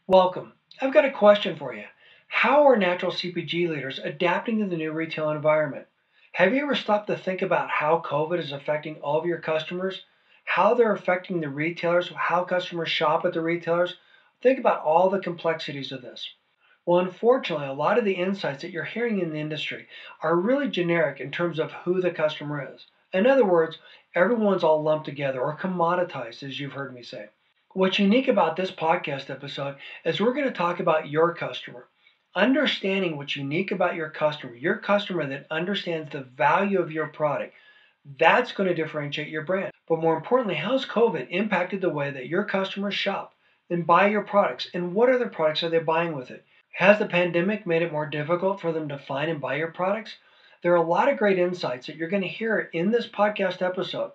Welcome. I've got a question for you. How are natural CPG leaders adapting to the new retail environment? Have you ever stopped to think about how COVID is affecting all of your customers? How they're affecting the retailers? How customers shop at the retailers? Think about all the complexities of this. Well, unfortunately, a lot of the insights that you're hearing in the industry are really generic in terms of who the customer is. In other words, everyone's all lumped together or commoditized, as you've heard me say. What's unique about this podcast episode is we're going to talk about your customer. Understanding what's unique about your customer that understands the value of your product, that's going to differentiate your brand. But more importantly, how's COVID impacted the way that your customers shop and buy your products? And what other products are they buying with it? Has the pandemic made it more difficult for them to find and buy your products? There are a lot of great insights that you're going to hear in this podcast episode.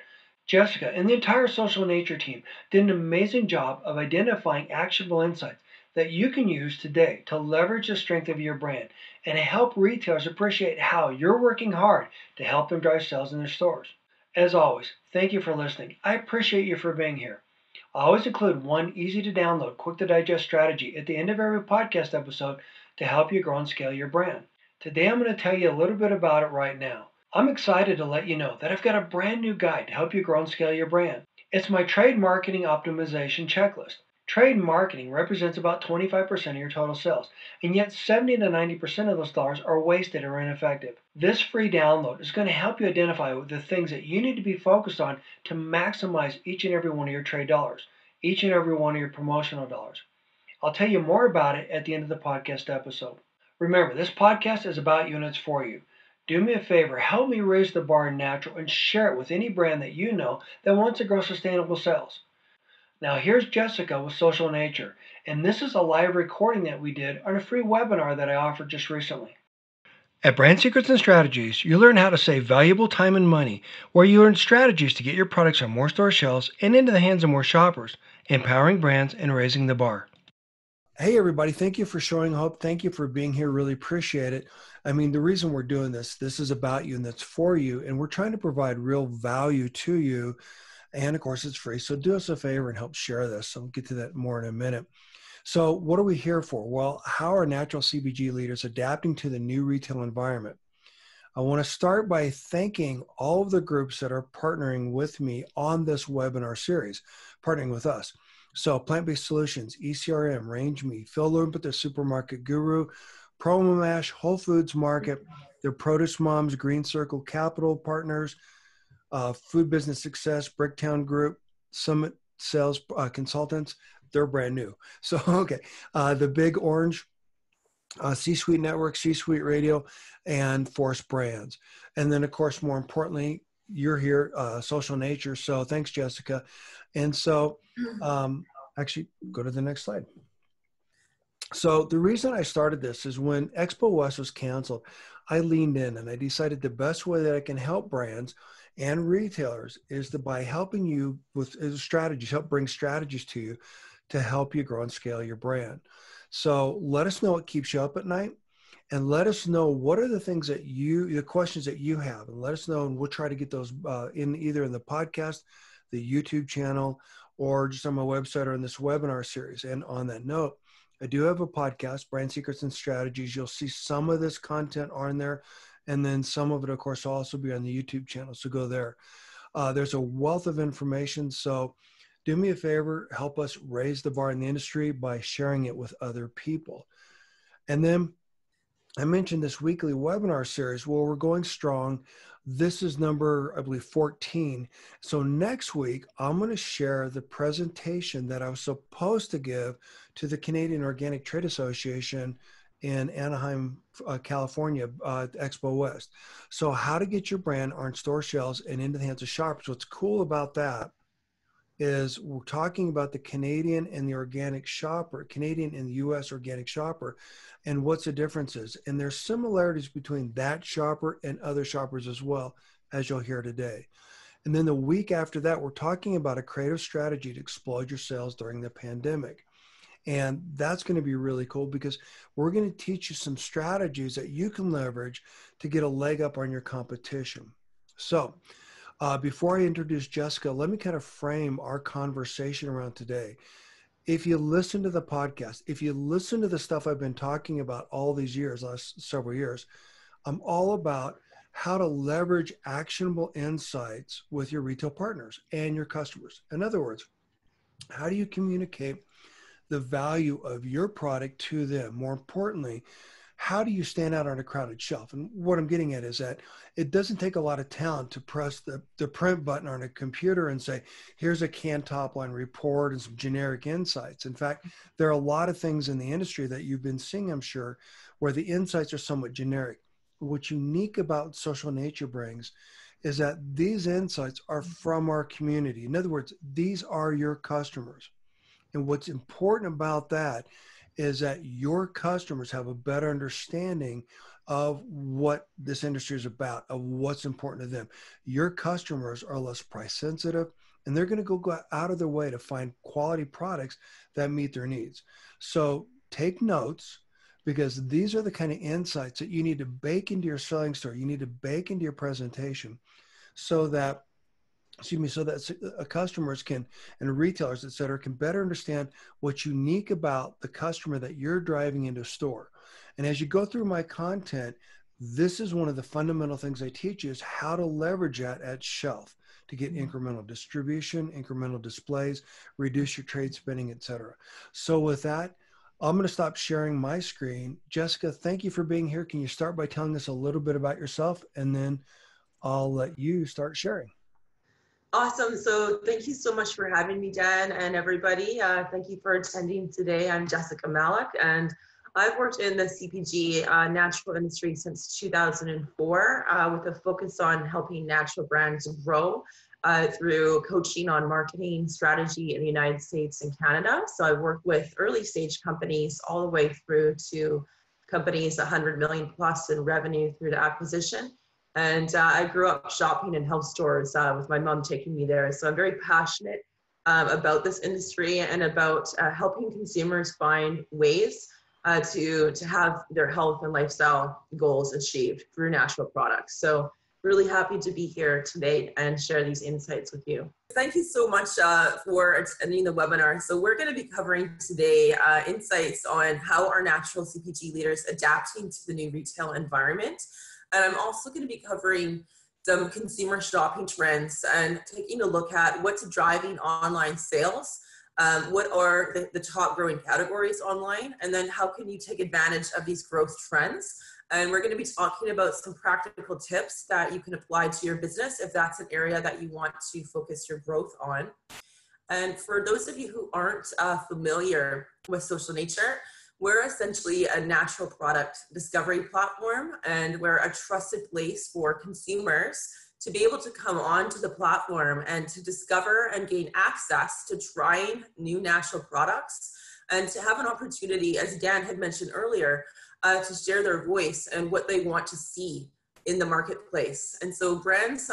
Jessica and the entire Social Nature team did an amazing job of identifying actionable insights that you can use today to leverage the strength of your brand and help retailers appreciate how you're working hard to help them drive sales in their stores. As always, thank you for listening. I appreciate you for being here. I always include one easy to download, quick to digest strategy at the end of every podcast episode to help you grow and scale your brand. Today I'm going to tell you a little bit about it right now. I'm excited to let you know that I've got a brand new guide to help you grow and scale your brand. It's my trade marketing optimization checklist. Trade marketing represents about 25% of your total sales, and yet 70 to 90% of those dollars are wasted or ineffective. This free download is going to help you identify the things that you need to be focused on to maximize each and every one of your trade dollars, each and every one of your promotional dollars. I'll tell you more about it at the end of the podcast episode. Remember, this podcast is about you and it's for you. Do me a favor, help me raise the bar in natural and share it with any brand that you know that wants to grow sustainable sales. Now here's Jessica with Social Nature, and this is a live recording that we did on a free webinar that I offered just recently. At Brand Secrets and Strategies, you learn how to save valuable time and money, where you learn strategies to get your products on more store shelves and into the hands of more shoppers, empowering brands and raising the bar. Hey, everybody. Thank you for showing up. Thank you for being here. Really appreciate it. I mean, the reason we're doing this is about you and that's for you. And we're trying to provide real value to you. And of course, it's free. So do us a favor and help share this. So we'll get to that more in a minute. So what are we here for? Well, how are natural CPG leaders adapting to the new retail environment? I want to start by thanking all of the groups that are partnering with me on this webinar series, partnering with us. So Plant-Based Solutions, ECRM, Range Meat, Phil Lumpet, the Supermarket Guru, Promo Mash, Whole Foods Market, the Produce Moms, Green Circle Capital Partners, Food Business Success, Bricktown Group, Summit Sales Consultants. They're brand new. So, okay. The Big Orange, C-Suite Network, C-Suite Radio, and Force Brands. And then, of course, more importantly, you're here, Social Nature. So thanks, Jessica. And so actually, go to the next slide. So the reason I started this is when Expo West was canceled, I leaned in and I decided the best way that I can help brands and retailers is by helping you with strategies, help bring strategies to you to help you grow and scale your brand. So let us know what keeps you up at night, and let us know what are the things that the questions that you have, and let us know, and we'll try to get those in either in the podcast, the YouTube channel, or just on my website or in this webinar series. And on that note, I do have a podcast, Brand Secrets and Strategies. You'll see some of this content on there, and then some of it, of course, will also be on the YouTube channel. So go there. There's a wealth of information. So do me a favor, help us raise the bar in the industry by sharing it with other people. And then I mentioned this weekly webinar series. Well, we're going strong. This is number, I believe, 14. So next week, I'm going to share the presentation that I was supposed to give to the Canadian Organic Trade Association in Anaheim, California, Expo West. So how to get your brand on store shelves and into the hands of shoppers. What's cool about that is we're talking about the Canadian and the organic shopper, Canadian and the U.S. organic shopper, and what's the differences. And there's similarities between that shopper and other shoppers as well, as you'll hear today. And then the week after that, we're talking about a creative strategy to explode your sales during the pandemic. And that's going to be really cool because we're going to teach you some strategies that you can leverage to get a leg up on your competition. So before I introduce Jessica, let me kind of frame our conversation around today. if you listen to the podcast, if you listen to the stuff I've been talking about all these years, last several years, I'm all about how to leverage actionable insights with your retail partners and your customers. In other words, how do you communicate the value of your product to them? More importantly, how do you stand out on a crowded shelf? And what I'm getting at is that it doesn't take a lot of talent to press the print button on a computer and say, here's a canned top line report and some generic insights. In fact, there are a lot of things in the industry that you've been seeing, I'm sure, where the insights are somewhat generic. What's unique about Social Nature brings is that these insights are from our community. In other words, these are your customers. And what's important about that is that your customers have a better understanding of what this industry is about, of what's important to them. Your customers are less price sensitive, and they're going to go out of their way to find quality products that meet their needs. So take notes, because these are the kind of insights that you need to bake into your selling story. You need to bake into your presentation so that customers can, and retailers, et cetera, can better understand what's unique about the customer that you're driving into a store. And as you go through my content, this is one of the fundamental things I teach you, is how to leverage that at shelf to get incremental distribution, incremental displays, reduce your trade spending, et cetera. So with that, I'm going to stop sharing my screen. Jessica, thank you for being here. Can you start by telling us a little bit about yourself, and then I'll let you start sharing. Awesome. So thank you so much for having me, Dan, and everybody. Thank you for attending today. I'm Jessica Malik, and I've worked in the CPG natural industry since 2004 with a focus on helping natural brands grow through coaching on marketing strategy in the United States and Canada. So I work with early stage companies all the way through to companies 100 million plus in revenue through to acquisition. And I grew up shopping in health stores with my mom taking me there. So I'm very passionate about this industry and about helping consumers find ways to have their health and lifestyle goals achieved through natural products. So really happy to be here today and share these insights with you. Thank you so much for attending the webinar. So we're going to be covering today insights on how are natural CPG leaders adapting to the new retail environment. And I'm also going to be covering some consumer shopping trends and taking a look at what's driving online sales, what are the top growing categories online, and then how can you take advantage of these growth trends. And we're going to be talking about some practical tips that you can apply to your business if that's an area that you want to focus your growth on. And for those of you who aren't familiar with Social Nature, we're essentially a natural product discovery platform, and we're a trusted place for consumers to be able to come onto the platform and to discover and gain access to trying new natural products, and to have an opportunity, as Dan had mentioned earlier, to share their voice and what they want to see in the marketplace. And so brands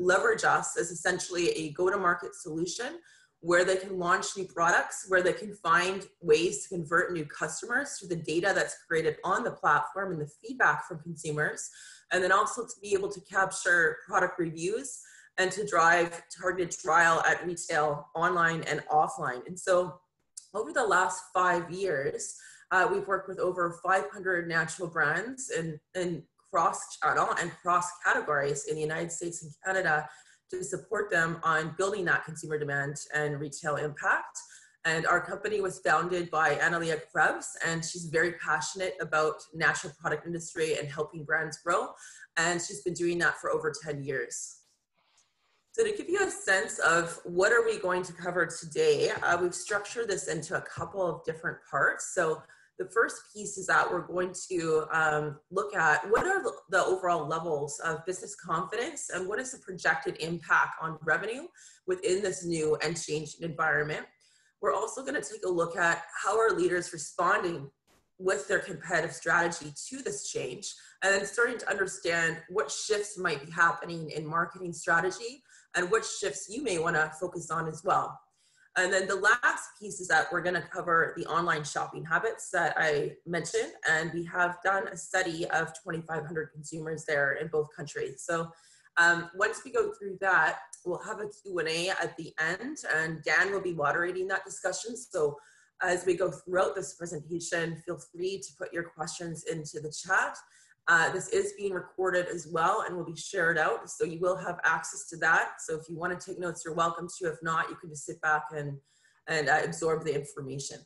leverage us as essentially a go-to-market solution where they can launch new products, where they can find ways to convert new customers through the data that's created on the platform and the feedback from consumers, and then also to be able to capture product reviews and to drive targeted trial at retail, online and offline. And so over the last 5 years, we've worked with over 500 natural brands in cross-channel and cross-categories in the United States and Canada to support them on building that consumer demand and retail impact. And our company was founded by Analia Krebs, and she's very passionate about natural product industry and helping brands grow. And she's been doing that for over 10 years. So to give you a sense of what are we going to cover today, we've structured this into a couple of different parts. So the first piece is that we're going to look at what are the overall levels of business confidence and what is the projected impact on revenue within this new and changing environment. We're also going to take a look at how are leaders responding with their competitive strategy to this change, and then starting to understand what shifts might be happening in marketing strategy and what shifts you may want to focus on as well. And then the last piece is that we're going to cover the online shopping habits that I mentioned, and we have done a study of 2,500 consumers there in both countries. So once we go through that, we'll have a Q&A at the end, and Dan will be moderating that discussion. So As we go throughout this presentation, feel free to put your questions into the chat. This is being recorded as well and will be shared out, so you will have access to that. So if you want to take notes, you're welcome to. If not, you can just sit back and absorb the information.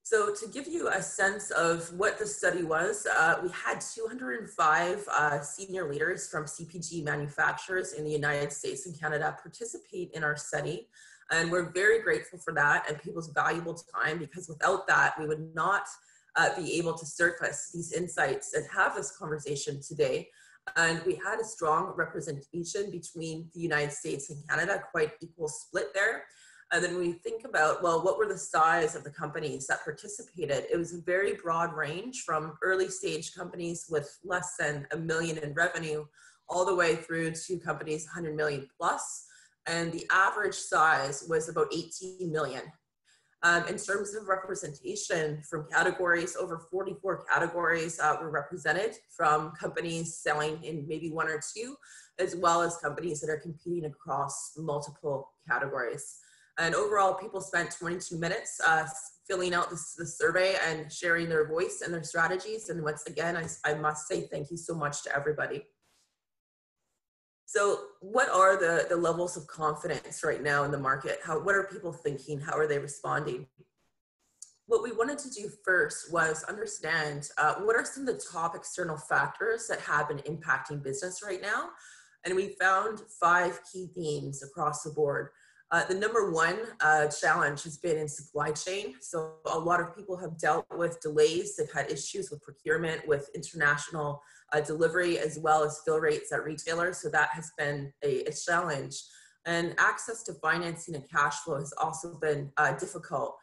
So to give you a sense of what the study was, we had 205 senior leaders from CPG manufacturers in the United States and Canada participate in our study. And we're very grateful for that and people's valuable time, because without that, we would not be able to surface these insights and have this conversation today. And we had a strong representation between the United States and Canada, quite equal split there. And then we think about, well, what were the size of the companies that participated? It was a very broad range, from early stage companies with less than $1 million in revenue, all the way through to companies 100 million plus. And the average size was about 18 million. In terms of representation from categories, over 44 categories were represented, from companies selling in maybe one or two, as well as companies that are competing across multiple categories. And overall, people spent 22 minutes filling out the survey and sharing their voice and their strategies. And once again, I must say thank you so much to everybody. So what are the levels of confidence right now in the market? What are people thinking? How are they responding? What we wanted to do first was understand what are some of the top external factors that have been impacting business right now. And we found 5 key themes across the board. The number one challenge has been in supply chain. So a lot of people have dealt with delays. They've had issues with procurement, with international delivery, as well as fill rates at retailers. So that has been a challenge. And access to financing and cash flow has also been difficult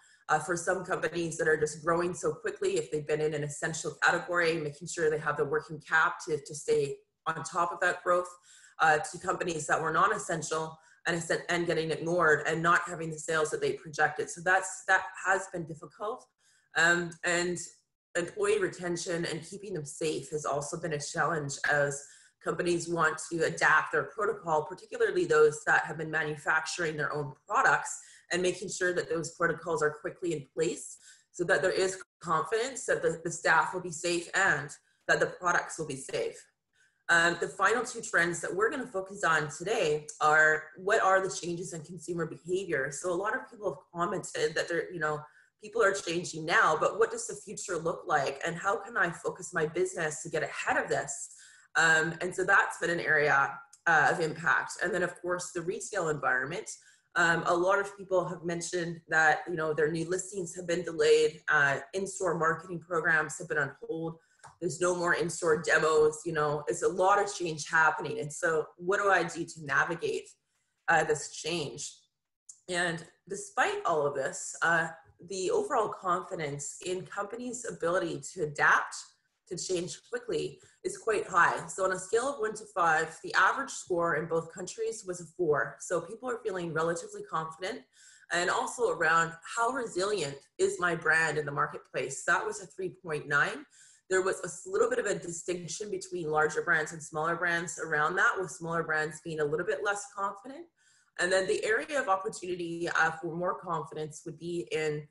for some companies that are just growing so quickly. If they've been in an essential category, making sure they have the working cap to stay on top of that growth, to companies that were non-essential and getting ignored and not having the sales that they projected. So that has been difficult. And employee retention and keeping them safe has also been a challenge, as companies want to adapt their protocol, particularly those that have been manufacturing their own products, and making sure that those protocols are quickly in place so that there is confidence that the staff will be safe and that the products will be safe. The final 2 trends that we're going to focus on today are, what are the changes in consumer behavior? So a lot of people have commented that people are changing now, but what does the future look like? And how can I focus my business to get ahead of this? And so that's been an area of impact. And then of course, the retail environment. A lot of people have mentioned that, their new listings have been delayed. In-store marketing programs have been on hold. There's no more in-store demos, it's a lot of change happening. And so what do I do to navigate this change? And despite all of this, the overall confidence in companies' ability to adapt to change quickly is quite high. So on a scale of 1 to 5, the average score in both countries was a 4. So people are feeling relatively confident, and also around how resilient is my brand in the marketplace. That was a 3.9. There was a little bit of a distinction between larger brands and smaller brands around that, with smaller brands being a little bit less confident. And then the area of opportunity for more confidence would be in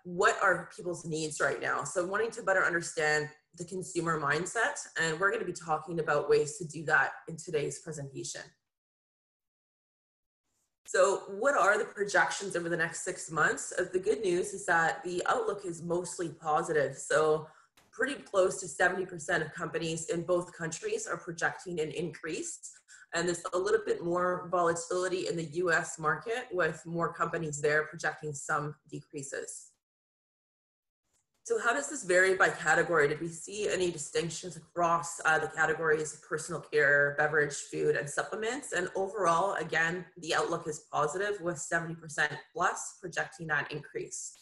what are people's needs right now. So wanting to better understand the consumer mindset, and we're going to be talking about ways to do that in today's presentation. So what are the projections over the next 6 months? The good news is that the outlook is mostly positive. So pretty close to 70% of companies in both countries are projecting an increase. And there's a little bit more volatility in the US market, with more companies there projecting some decreases. So how does this vary by category? Did we see any distinctions across the categories of personal care, beverage, food, and supplements? And overall, again, the outlook is positive, with 70% plus projecting that increase.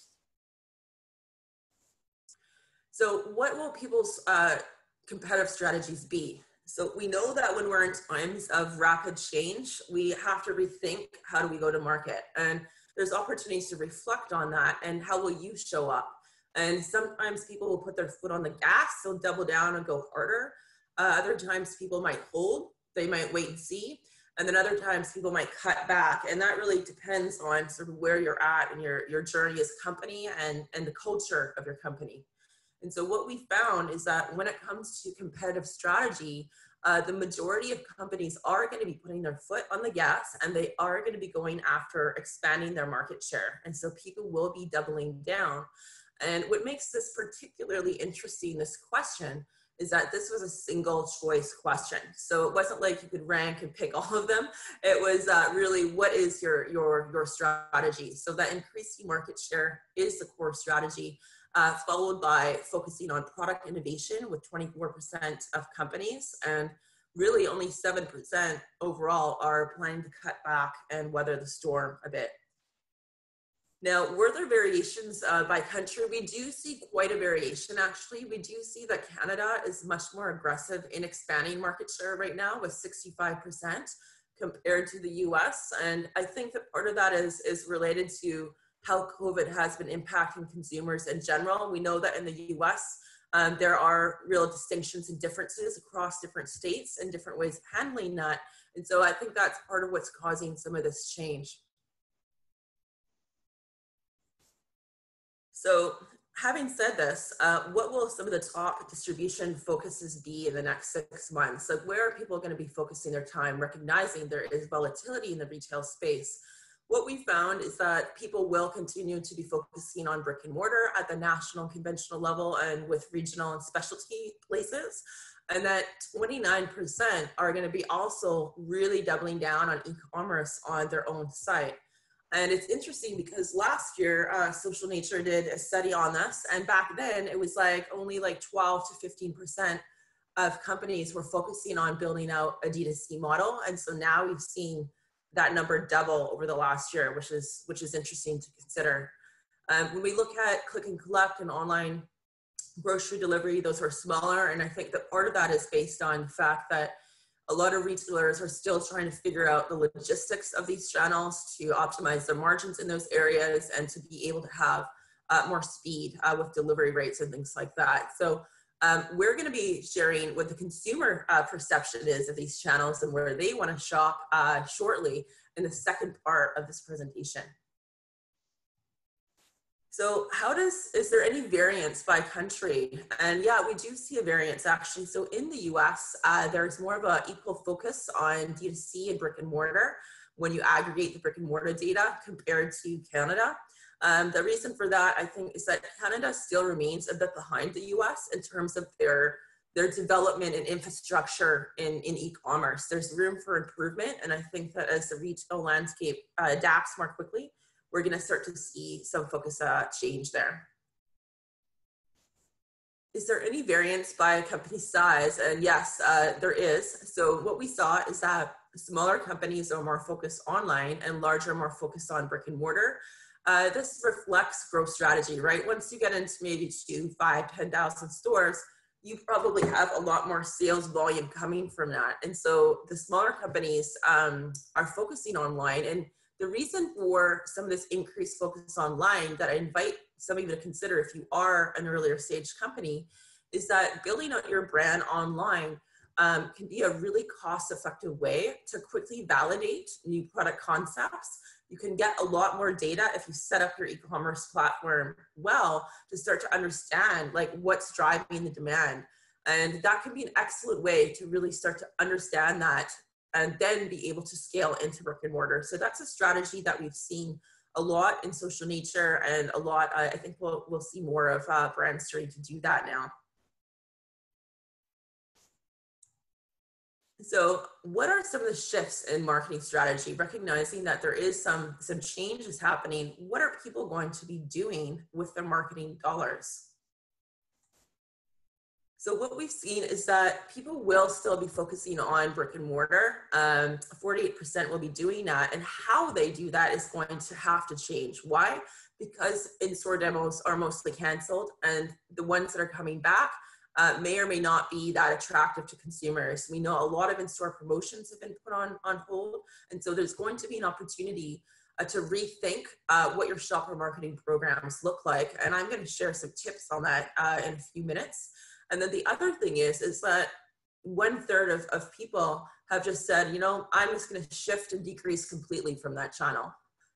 So what will people's competitive strategies be? So we know that when we're in times of rapid change, we have to rethink, how do we go to market? And there's opportunities to reflect on that, and how will you show up? And sometimes people will put their foot on the gas, they'll double down and go harder. Other times people might hold, they might wait and see. And then other times people might cut back. And that really depends on sort of where you're at in your journey as a company and the culture of your company. And so what we found is that when it comes to competitive strategy, the majority of companies are going to be putting their foot on the gas, and they are going to be going after expanding their market share. And so people will be doubling down. And what makes this particularly interesting, this question, is that this was a single choice question. So it wasn't like you could rank and pick all of them. It was really, what is your strategy? So that increasing market share is the core strategy, followed by focusing on product innovation with 24% of companies, and really only 7% overall are planning to cut back and weather the storm a bit. Now, were there variations by country? We do see quite a variation, actually. We do see that Canada is much more aggressive in expanding market share right now with 65% compared to the US. And I think that part of that is related to how COVID has been impacting consumers in general. We know that in the US, there are real distinctions and differences across different states and different ways of handling that. And so I think that's part of what's causing some of this change. So having said this, what will some of the top distribution focuses be in the next 6 months? So where are people going to be focusing their time, recognizing there is volatility in the retail space? What we found is that people will continue to be focusing on brick and mortar at the national conventional level and with regional and specialty places. And that 29% are going to be also really doubling down on e-commerce on their own site. And it's interesting because last year, Social Nature did a study on this. And back then it was like only like 12 to 15% of companies were focusing on building out a D2C model. And so now we've seen that number double over the last year, which is interesting to consider. When we look at click and collect and online grocery delivery, those are smaller. And I think that part of that is based on the fact that a lot of retailers are still trying to figure out the logistics of these channels to optimize their margins in those areas and to be able to have more speed with delivery rates and things like that. So we're going to be sharing what the consumer perception is of these channels and where they want to shop shortly in the second part of this presentation. So is there any variance by country? And yeah, we do see a variance actually. So in the US, there's more of an equal focus on D2C and brick and mortar when you aggregate the brick and mortar data compared to Canada. The reason for that, I think, is that Canada still remains a bit behind the US in terms of their development and infrastructure in e-commerce. There's room for improvement. And I think that as the retail landscape adapts more quickly, we're going to start to see some focus change there. Is there any variance by company size? And yes, there is. So what we saw is that smaller companies are more focused online and larger more focused on brick and mortar. This reflects growth strategy, right? Once you get into maybe 2, 5, 10,000 stores, you probably have a lot more sales volume coming from that. And so the smaller companies are focusing online. And the reason for some of this increased focus online that I invite some of you to consider if you are an earlier stage company is that building out your brand online can be a really cost-effective way to quickly validate new product concepts. You can get a lot more data if you set up your e-commerce platform well to start to understand like what's driving the demand. And that can be an excellent way to really start to understand that and then be able to scale into brick and mortar. So that's a strategy that we've seen a lot in Social Nature, and a lot, I think we'll see more of brands starting to do that now. So what are some of the shifts in marketing strategy? Recognizing that there is some changes happening, what are people going to be doing with their marketing dollars? So what we've seen is that people will still be focusing on brick and mortar. 48% will be doing that, and how they do that is going to have to change. Why? Because in-store demos are mostly canceled, and the ones that are coming back may or may not be that attractive to consumers. We know a lot of in-store promotions have been put on hold, and so there's going to be an opportunity to rethink what your shopper marketing programs look like, and I'm going to share some tips on that in a few minutes. And then the other thing is that 1/3 of people have just said, you know, I'm just going to shift and decrease completely from that channel.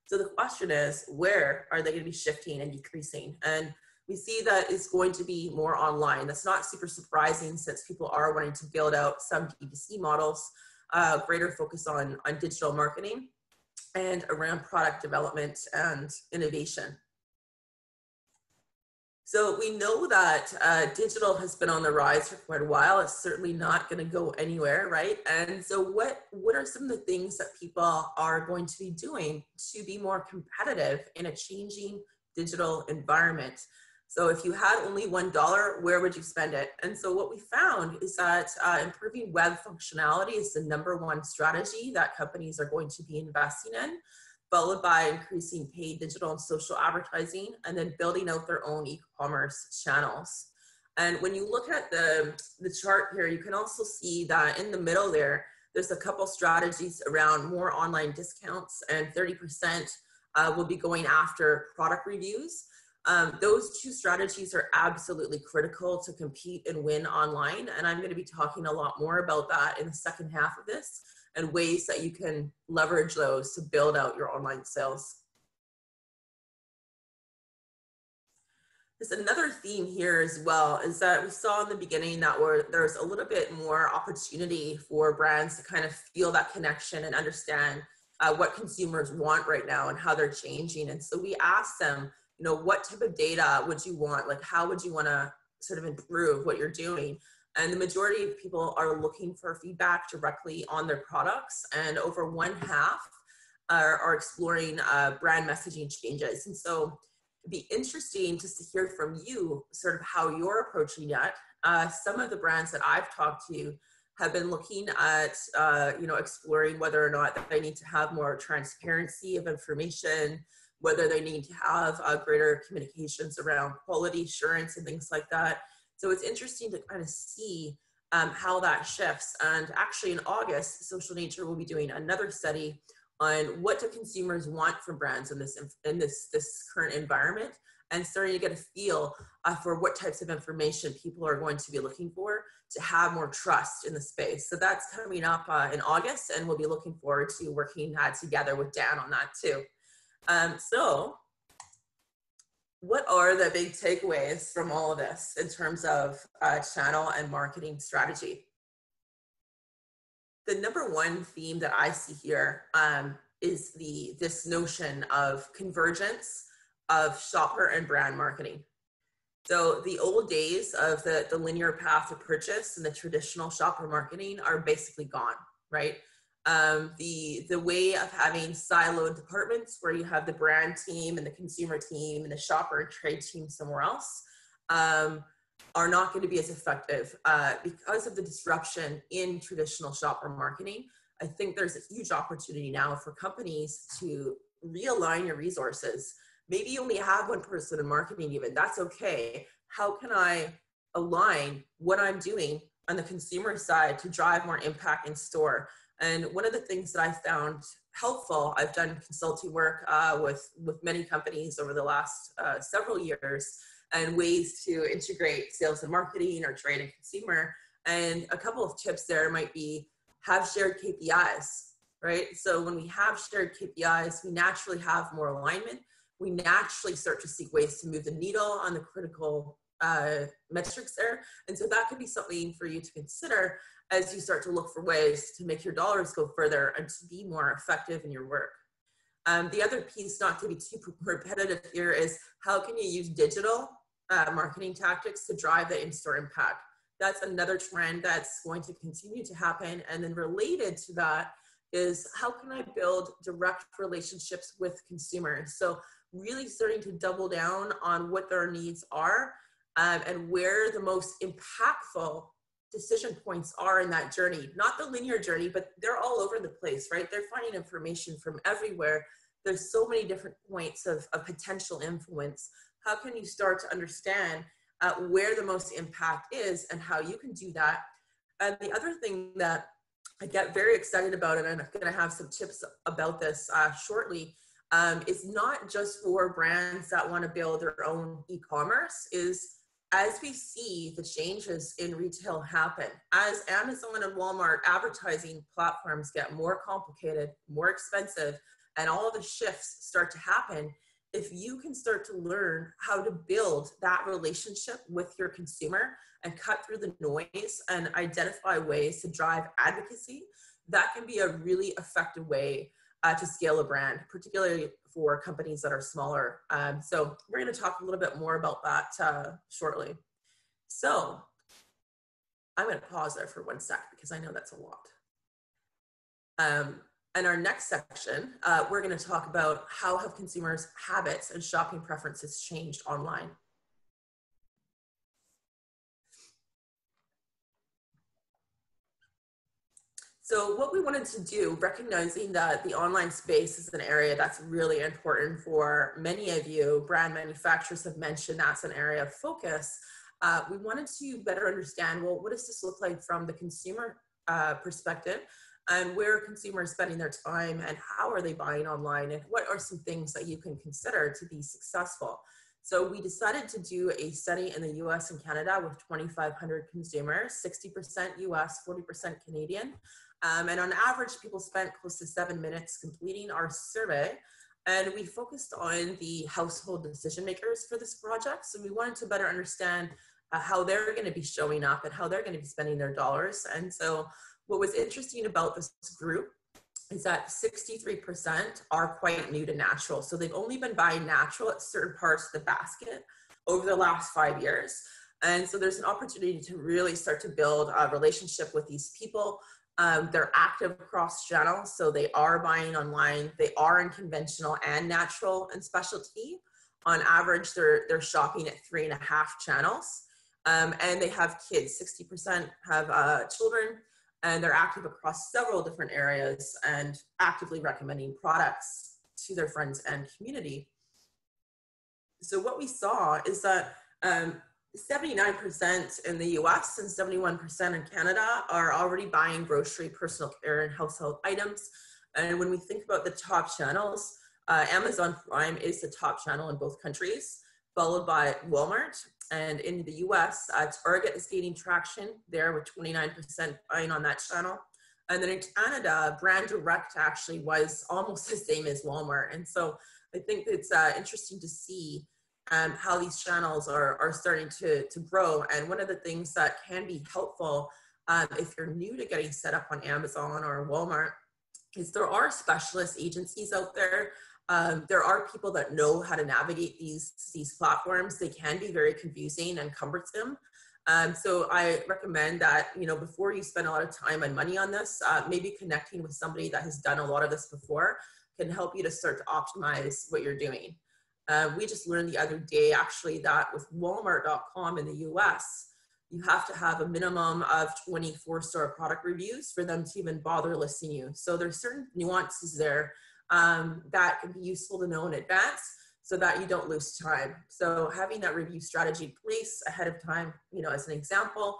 So the question is, where are they going to be shifting and decreasing? And we see that it's going to be more online. That's not super surprising since people are wanting to build out some D2C models, greater focus on digital marketing and around product development and innovation. So we know that digital has been on the rise for quite a while. It's certainly not going to go anywhere, right? And so what are some of the things that people are going to be doing to be more competitive in a changing digital environment? So if you had only $1, where would you spend it? And so what we found is that improving web functionality is the #1 strategy that companies are going to be investing in, followed by increasing paid digital and social advertising, and then building out their own e-commerce channels. And when you look at the chart here, you can also see that in the middle there's a couple strategies around more online discounts, and 30% will be going after product reviews. Those two strategies are absolutely critical to compete and win online. And I'm going to be talking a lot more about that in the second half of this and ways that you can leverage those to build out your online sales. There's another theme here as well, is that we saw in the beginning that there's a little bit more opportunity for brands to kind of feel that connection and understand what consumers want right now and how they're changing. And so we asked them, you know, what type of data would you want? Like, how would you want to sort of improve what you're doing? And the majority of people are looking for feedback directly on their products, and over 1/2 are exploring brand messaging changes. And so it'd be interesting just to hear from you sort of how you're approaching that. Some of the brands that I've talked to have been looking at, you know, exploring whether or not they need to have more transparency of information, whether they need to have greater communications around quality assurance and things like that. So it's interesting to kind of see how that shifts. And actually in August, Social Nature will be doing another study on what do consumers want from brands in this current environment, and starting to get a feel for what types of information people are going to be looking for to have more trust in the space. So that's coming up in August, and we'll be looking forward to working together with Dan on that too. So what are the big takeaways from all of this in terms of channel and marketing strategy? The #1 theme that I see here is this notion of convergence of shopper and brand marketing. So the old days of the linear path to purchase and the traditional shopper marketing are basically gone, right? The way of having siloed departments where you have the brand team and the consumer team and the shopper and trade team somewhere else are not going to be as effective because of the disruption in traditional shopper marketing. I think there's a huge opportunity now for companies to realign your resources. Maybe you only have one person in marketing even, that's okay. How can I align what I'm doing on the consumer side to drive more impact in store? And one of the things that I found helpful, I've done consulting work with many companies over the last several years, and ways to integrate sales and marketing or trade and consumer. And a couple of tips there might be have shared KPIs, right? So when we have shared KPIs, we naturally have more alignment. We naturally start to seek ways to move the needle on the critical metrics there. And so that could be something for you to consider as you start to look for ways to make your dollars go further and to be more effective in your work. The other piece, not to be too repetitive here, is how can you use digital marketing tactics to drive the in-store impact? That's another trend that's going to continue to happen. And then related to that is how can I build direct relationships with consumers? So really starting to double down on what their needs are and where the most impactful decision points are in that journey. Not the linear journey, but they're all over the place, right? They're finding information from everywhere. There's so many different points of potential influence. How can you start to understand where the most impact is and how you can do that? And the other thing that I get very excited about, and I'm going to have some tips about this shortly, is not just for brands that want to build their own e-commerce, is as we see the changes in retail happen, as Amazon and Walmart advertising platforms get more complicated, more expensive, and all of the shifts start to happen, if you can start to learn how to build that relationship with your consumer and cut through the noise and identify ways to drive advocacy, that can be a really effective way to scale a brand, particularly for companies that are smaller. So we're going to talk a little bit more about that shortly. So I'm going to pause there for 1 sec because I know that's a lot. And our next section, we're going to talk about how have consumers' habits and shopping preferences changed online. So what we wanted to do, recognizing that the online space is an area that's really important for many of you, brand manufacturers have mentioned that's an area of focus. We wanted to better understand, well, what does this look like from the consumer perspective, and where are consumers spending their time and how are they buying online, and what are some things that you can consider to be successful. So we decided to do a study in the US and Canada with 2,500 consumers, 60% US, 40% Canadian. And on average, people spent close to 7 minutes completing our survey. And we focused on the household decision makers for this project. So we wanted to better understand how they're going to be showing up and how they're going to be spending their dollars. And so what was interesting about this group is that 63% are quite new to natural. So they've only been buying natural at certain parts of the basket over the last 5 years. And so there's an opportunity to really start to build a relationship with these people. They're active across channels, so they are buying online. They are in conventional and natural and specialty. On average, they're shopping at 3.5 channels. And they have kids. 60% have children, and they're active across several different areas and actively recommending products to their friends and community. So what we saw is that 79% in the US and 71% in Canada are already buying grocery, personal care, and household items. And when we think about the top channels, Amazon Prime is the top channel in both countries, followed by Walmart. And in the US, Target is gaining traction there with 29% buying on that channel. And then in Canada, Brand Direct actually was almost the same as Walmart. And so I think it's interesting to see how these channels are starting to grow. And one of the things that can be helpful if you're new to getting set up on Amazon or Walmart is there are specialist agencies out there. There are people that know how to navigate these platforms. They can be very confusing and cumbersome. So I recommend that, before you spend a lot of time and money on this, maybe connecting with somebody that has done a lot of this before can help you to start to optimize what you're doing. We just learned the other day, actually, that with Walmart.com in the US, you have to have a minimum of 20 4-star product reviews for them to even bother listing you. So there's certain nuances there that can be useful to know in advance so that you don't lose time. So having that review strategy in place ahead of time, as an example,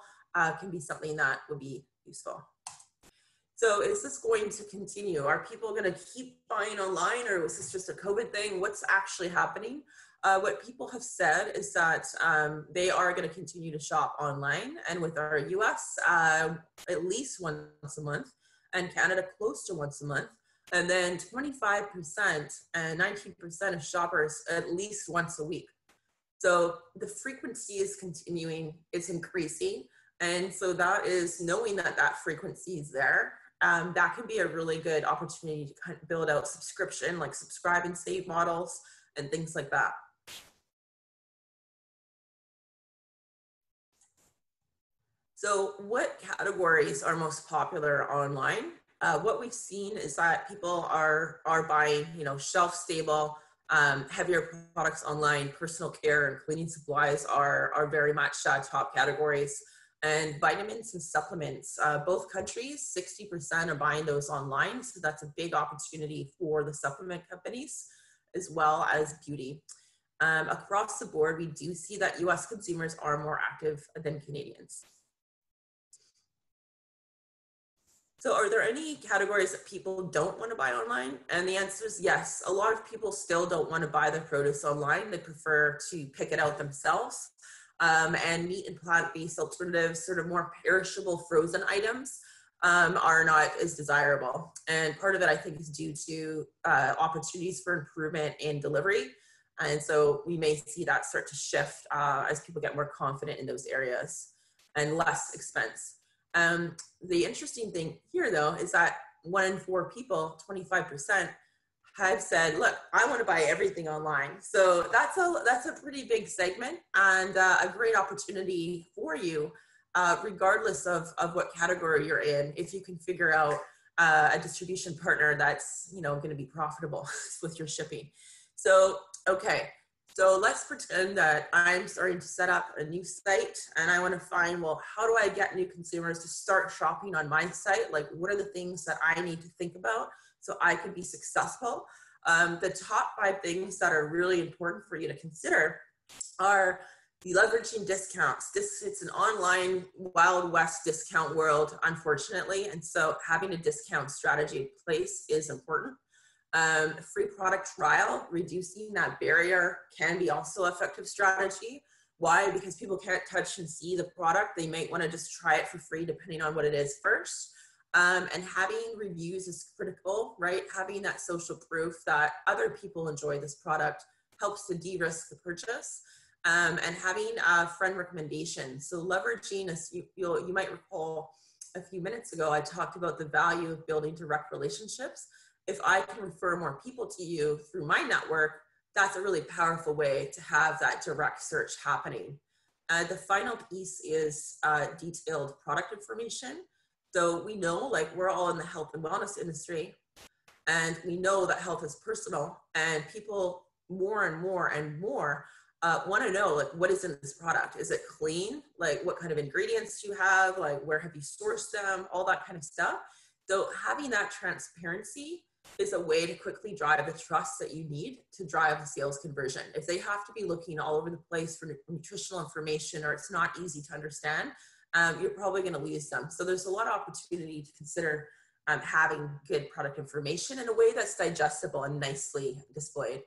can be something that would be useful. So is this going to continue? Are people going to keep buying online, or was this just a COVID thing? What's actually happening? What people have said is that they are going to continue to shop online, and with our US, at least once a month, and Canada close to once a month. And then 25% and 19% of shoppers at least once a week. So the frequency is continuing, it's increasing. And so that is knowing that that frequency is there. That can be a really good opportunity to kind of build out subscription, like subscribe and save models and things like that. So what categories are most popular online? What we've seen is that people are buying, shelf-stable, heavier products online. Personal care and cleaning supplies are very much top categories. And vitamins and supplements, both countries, 60% are buying those online. So that's a big opportunity for the supplement companies, as well as beauty. Across the board, we do see that US consumers are more active than Canadians. So are there any categories that people don't want to buy online? And the answer is yes. A lot of people still don't want to buy their produce online. They prefer to pick it out themselves. and meat and plant-based alternatives, sort of more perishable frozen items, are not as desirable. And part of it, I think, is due to opportunities for improvement in delivery. And so we may see that start to shift as people get more confident in those areas and less expense. The interesting thing here, though, is that 1 in 4 people, 25%, have said, look, I want to buy everything online. So that's a pretty big segment and a great opportunity for you, regardless of what category you're in, if you can figure out a distribution partner that's going to be profitable with your shipping. So, okay. So let's pretend that I'm starting to set up a new site and I want to find, well, how do I get new consumers to start shopping on my site? Like, what are the things that I need to think about so I can be successful? The top 5 things that are really important for you to consider are the leveraging discounts. It's an online Wild West discount world, unfortunately. And so having a discount strategy in place is important. Free product trial, reducing that barrier can be also an effective strategy. Why? Because people can't touch and see the product. They might want to just try it for free depending on what it is first. And having reviews is critical, right? Having that social proof that other people enjoy this product helps to de-risk the purchase. And having a friend recommendation. So leveraging, as you might recall a few minutes ago, I talked about the value of building direct relationships. If I can refer more people to you through my network, that's a really powerful way to have that direct search happening. The final piece is detailed product information. So we know, like, we're all in the health and wellness industry, and we know that health is personal, and people more and more and more want to know, like, what is in this product? Is it clean? Like, what kind of ingredients do you have? Like, where have you sourced them? All that kind of stuff. So having that transparency is a way to quickly drive the trust that you need to drive the sales conversion. If they have to be looking all over the place for nutritional information, or it's not easy to understand, you're probably going to lose them. So there's a lot of opportunity to consider having good product information in a way that's digestible and nicely displayed.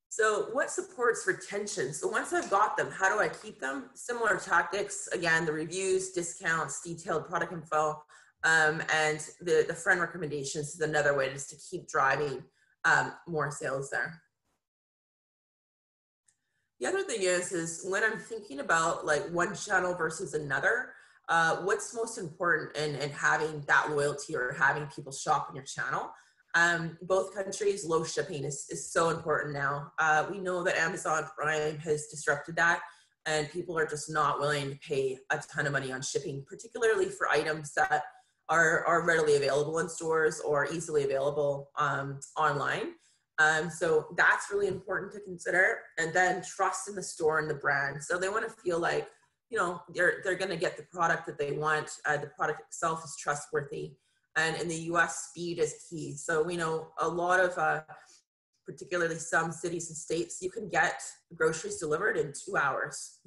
So what supports retention? So once I've got them, how do I keep them? Similar tactics, again, the reviews, discounts, detailed product info, and the friend recommendations is another way just to keep driving more sales there. The other thing is when I'm thinking about, like, one channel versus another, what's most important in having that loyalty or having people shop in your channel? Both countries, low shipping is so important now. We know that Amazon Prime has disrupted that, and people are just not willing to pay a ton of money on shipping, particularly for items that are readily available in stores or easily available online. So that's really important to consider. And then trust in the store and the brand. So they want to feel like, they're going to get the product that they want. The product itself is trustworthy. And in the US, speed is key. So we know a lot of, particularly some cities and states, you can get groceries delivered in 2 hours,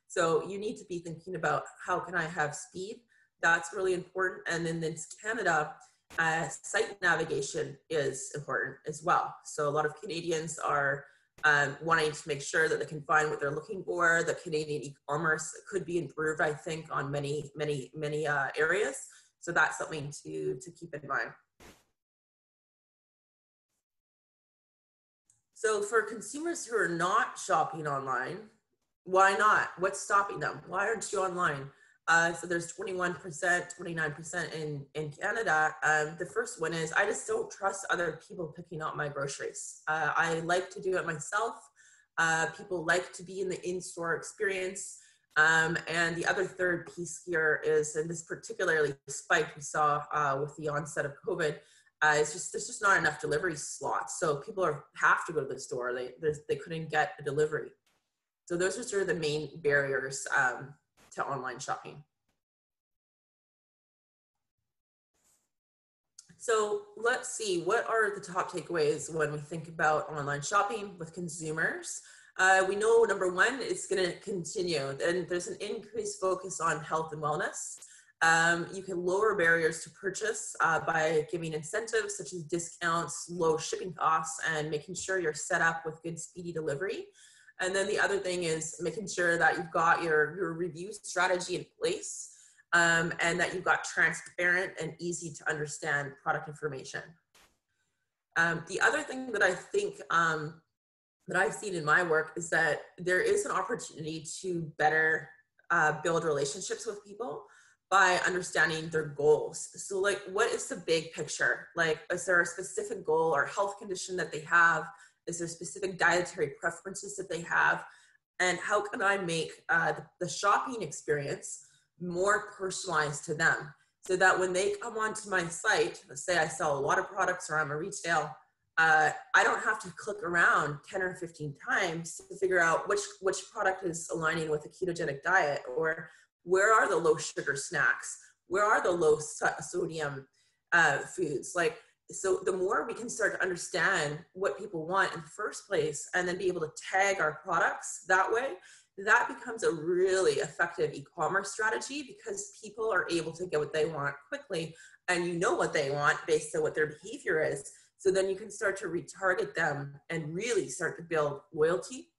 So you need to be thinking about, how can I have speed? That's really important. And then in Canada, site navigation is important as well. So a lot of Canadians are wanting to make sure that they can find what they're looking for. The Canadian e-commerce could be improved, I think, on many areas. So that's something to keep in mind. So for consumers who are not shopping online, why not? What's stopping them? Why aren't you online? So there's 21%, 29% in Canada. The first one is, I just don't trust other people picking up my groceries. I like to do it myself. People like to be in the in-store experience. And the other third piece here is, and this particularly spike we saw with the onset of COVID, there's just not enough delivery slots. So people have to go to the store. They couldn't get a delivery. So those are sort of the main barriers to online shopping. So let's see, what are the top takeaways when we think about online shopping with consumers? We know, number one, it's going to continue, and there's an increased focus on health and wellness. You can lower barriers to purchase by giving incentives such as discounts, low shipping costs, and making sure you're set up with good speedy delivery. And then the other thing is making sure that you've got your review strategy in place, and that you've got transparent and easy to understand product information. The other thing that I think that I've seen in my work is that there is an opportunity to better build relationships with people by understanding their goals. So like, what is the big picture? Like, is there a specific goal or health condition that they have? Is there specific dietary preferences that they have? And how can I make the shopping experience more personalized to them, so that when they come onto my site, let's say I sell a lot of products or I'm a retail, I don't have to click around 10 or 15 times to figure out which product is aligning with a ketogenic diet, or where are the low sugar snacks, where are the low sodium foods. Like, so the more we can start to understand what people want in the first place, and then be able to tag our products that way, that becomes a really effective e-commerce strategy, because people are able to get what they want quickly, and you know what they want based on what their behavior is. So then you can start to retarget them and really start to build loyalty.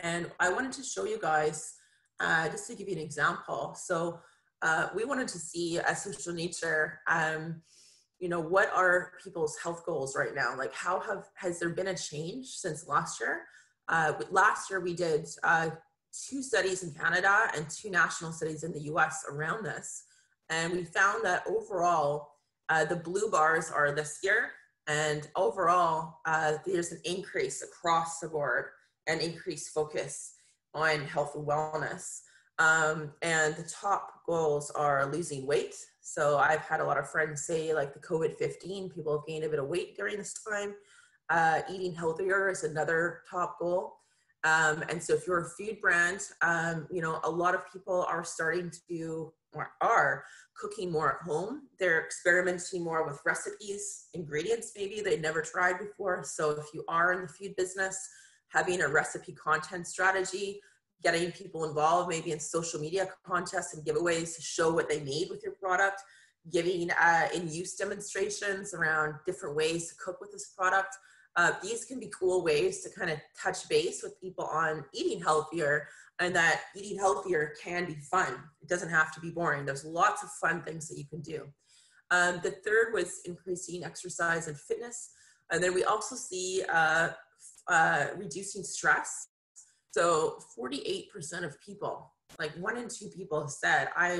And I wanted to show you guys, just to give you an example. So we wanted to see at Social Nature, you know, what are people's health goals right now? Like, has there been a change since last year? Last year we did 2 studies in Canada and 2 national studies in the US around this. And we found that overall, the blue bars are this year. And overall, there's an increase across the board, and increased focus on health and wellness. And the top goals are losing weight. So I've had a lot of friends say, like, the COVID-15, people have gained a bit of weight during this time. Eating healthier is another top goal. And so if you're a food brand, you know, a lot of people are starting to, or are cooking more at home. They're experimenting more with recipes, ingredients maybe they never tried before. So if you are in the food business, having a recipe content strategy, getting people involved maybe in social media contests and giveaways to show what they made with your product, giving in-use demonstrations around different ways to cook with this product. These can be cool ways to kind of touch base with people on eating healthier, and that eating healthier can be fun. It doesn't have to be boring. There's lots of fun things that you can do. The third was increasing exercise and fitness. And then we also see reducing stress. So 48% of people, like 1 in 2 people have said, I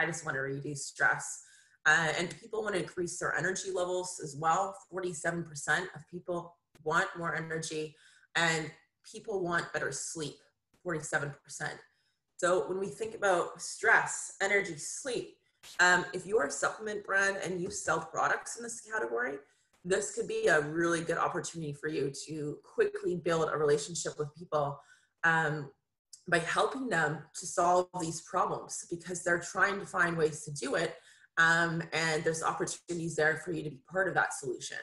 just want to reduce stress. And people want to increase their energy levels as well. 47% of people want more energy, and people want better sleep, 47%. So when we think about stress, energy, sleep, if you're a supplement brand and you sell products in this category, this could be a really good opportunity for you to quickly build a relationship with people by helping them to solve these problems, because they're trying to find ways to do it. And there's opportunities there for you to be part of that solution.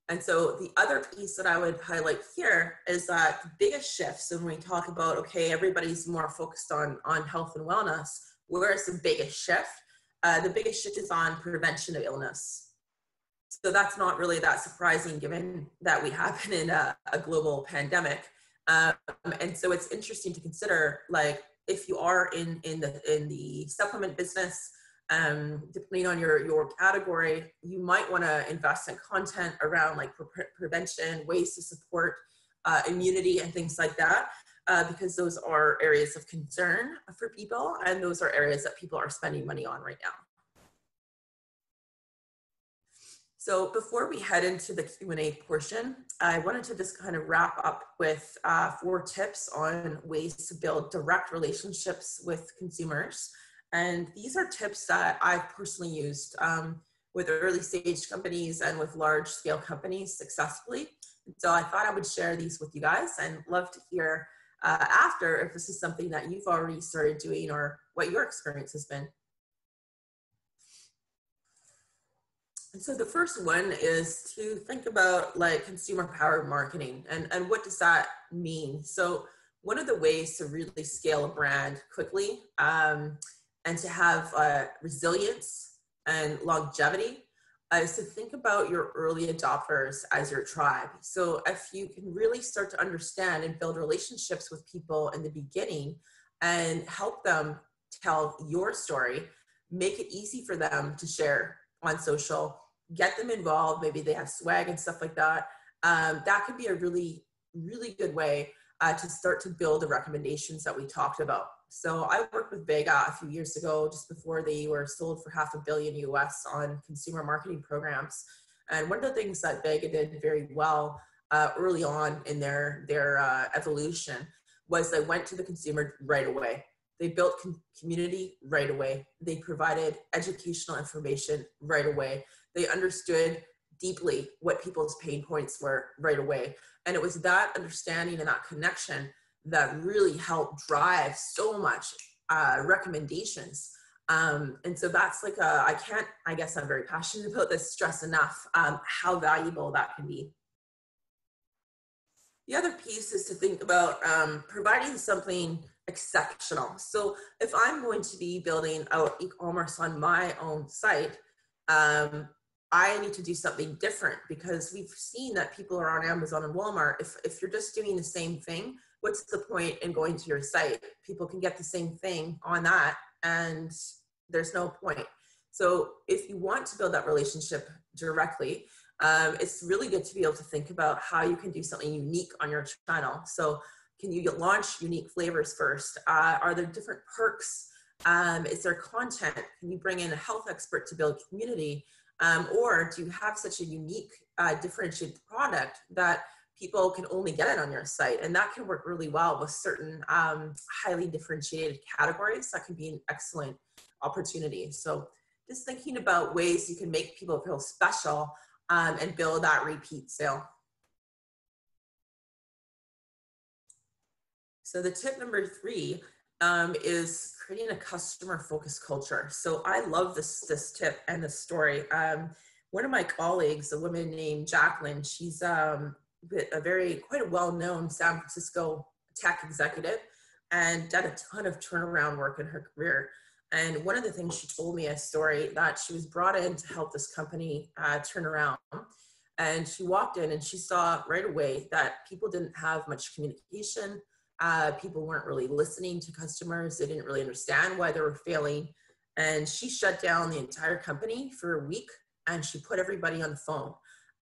And so the other piece that I would highlight here is that the biggest shifts when we talk about, okay, everybody's more focused on health and wellness, where's the biggest shift? The biggest shift is on prevention of illness. So that's not really that surprising, given that we have been in a global pandemic. And so it's interesting to consider, like, if you are in the supplement business, depending on your category, you might want to invest in content around like prevention, ways to support immunity and things like that, because those are areas of concern for people, and those are areas that people are spending money on right now. So before we head into the Q&A portion, I wanted to just kind of wrap up with 4 tips on ways to build direct relationships with consumers. And these are tips that I've personally used with early stage companies and with large scale companies successfully. So I thought I would share these with you guys, and love to hear after if this is something that you've already started doing or what your experience has been. And so the first one is to think about like consumer powered marketing, and what does that mean? So one of the ways to really scale a brand quickly and to have resilience and longevity is to think about your early adopters as your tribe. So if you can really start to understand and build relationships with people in the beginning and help them tell your story, make it easy for them to share on social, get them involved. Maybe they have swag and stuff like that. That could be a really, really good way to start to build the recommendations that we talked about. So I worked with Vega a few years ago, just before they were sold for $500 million US on consumer marketing programs. And one of the things that Vega did very well early on in their evolution was they went to the consumer right away. They built community right away. They provided educational information right away. They understood deeply what people's pain points were right away. And it was that understanding and that connection that really helped drive so much recommendations. And so that's like I guess I'm very passionate about this, stress enough how valuable that can be. The other piece is to think about providing something exceptional. So if I'm going to be building out e-commerce on my own site, I need to do something different, because we've seen that people are on Amazon and Walmart. If you're just doing the same thing, what's the point in going to your site? People can get the same thing on that, and there's no point. So if you want to build that relationship directly, it's really good to be able to think about how you can do something unique on your channel. So can you launch unique flavors first? Are there different perks? Is there content? Can you bring in a health expert to build community? Or do you have such a unique, differentiated product that people can only get it on your site? And that can work really well with certain highly differentiated categories. That can be an excellent opportunity. So just thinking about ways you can make people feel special and build that repeat sale. So the tip number 3 is creating a customer-focused culture. So I love this tip and this story. One of my colleagues, a woman named Jacqueline, she's quite a well-known San Francisco tech executive and done a ton of turnaround work in her career. And one of the things she told me, a story that she was brought in to help this company turn around. And she walked in and she saw right away that people didn't have much communication. People weren't really listening to customers. They didn't really understand why they were failing. And she shut down the entire company for a week, and she put everybody on the phone,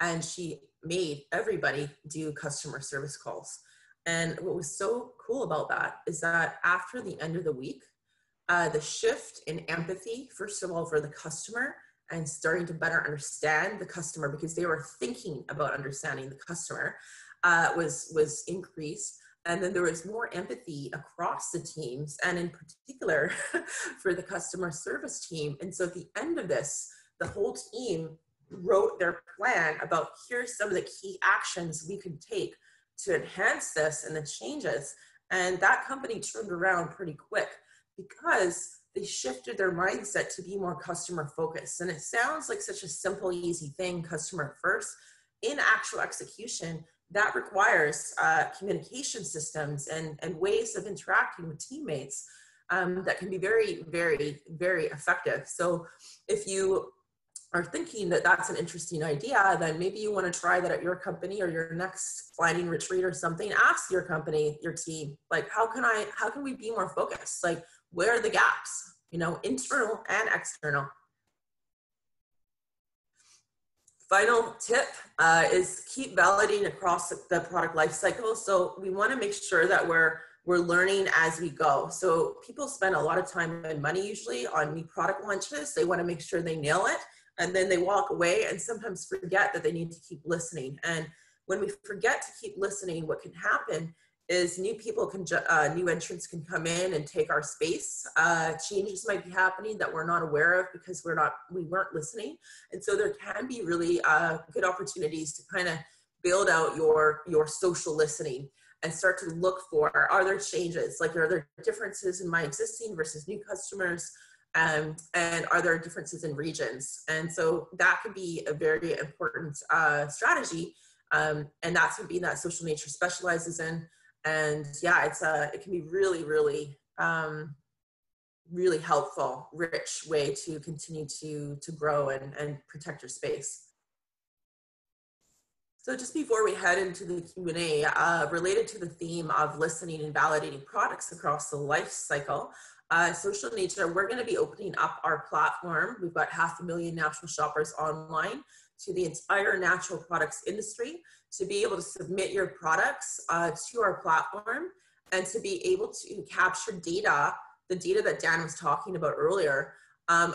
and she made everybody do customer service calls. And what was so cool about that is that after the end of the week, the shift in empathy, first of all, for the customer and starting to better understand the customer, because they were thinking about understanding the customer, was increased. And then there was more empathy across the teams, and in particular for the customer service team. And so at the end of this, the whole team wrote their plan about, here's some of the key actions we could take to enhance this and the changes. And that company turned around pretty quick because they shifted their mindset to be more customer focused. And it sounds like such a simple, easy thing, customer first. In actual execution, that requires communication systems and ways of interacting with teammates that can be very, very, very effective. So if you are thinking that that's an interesting idea, then maybe you want to try that at your company or your next planning retreat or something. Ask your company, your team, like, how can we be more focused? Like, where are the gaps, internal and external? Final tip is keep validating across the product lifecycle. So we want to make sure that we're learning as we go. So people spend a lot of time and money usually on new product launches. They want to make sure they nail it, and then they walk away and sometimes forget that they need to keep listening. And when we forget to keep listening, what can happen is new entrants can come in and take our space. Changes might be happening that we're not aware of because we weren't listening. And so there can be really good opportunities to kind of build out your social listening and start to look for, are there changes? Like, are there differences in my existing versus new customers? And are there differences in regions? And so that could be a very important strategy. And that's something that Social Nature specializes in. And yeah, it can be really, really really helpful, rich way to continue to grow and protect your space. So just before we head into the Q&A, related to the theme of listening and validating products across the life cycle, Social Nature, we're going to be opening up our platform. We've got 500,000 natural shoppers online to the entire natural products industry to be able to submit your products to our platform and to be able to capture data, the data that Dan was talking about earlier,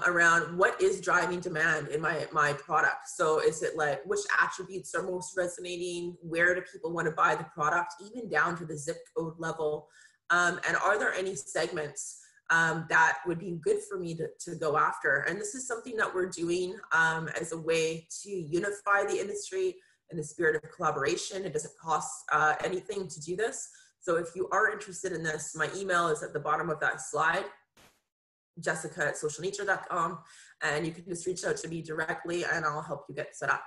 around what is driving demand in my product. So is it like which attributes are most resonating? Where do people want to buy the product, even down to the zip code level? And are there any segments that would be good for me to go after? And this is something that we're doing as a way to unify the industry in the spirit of collaboration. It doesn't cost anything to do this. So if you are interested in this, my email is at the bottom of that slide, jessica@socialnature.com, and you can just reach out to me directly and I'll help you get set up.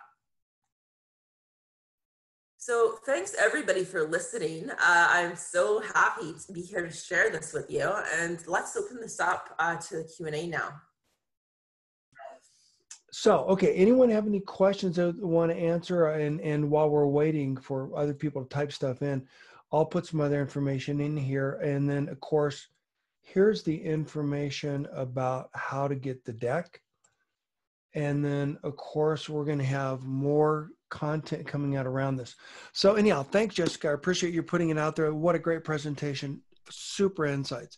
So thanks everybody for listening. I'm so happy to be here to share this with you, and let's open this up to the Q&A now. So, okay, anyone have any questions that they want to answer? And while we're waiting for other people to type stuff in, I'll put some other information in here. And then, of course, here's the information about how to get the deck. And then, of course, we're going to have more content coming out around this. So anyhow, thanks, Jessica. I appreciate you putting it out there. What a great presentation. Super insights.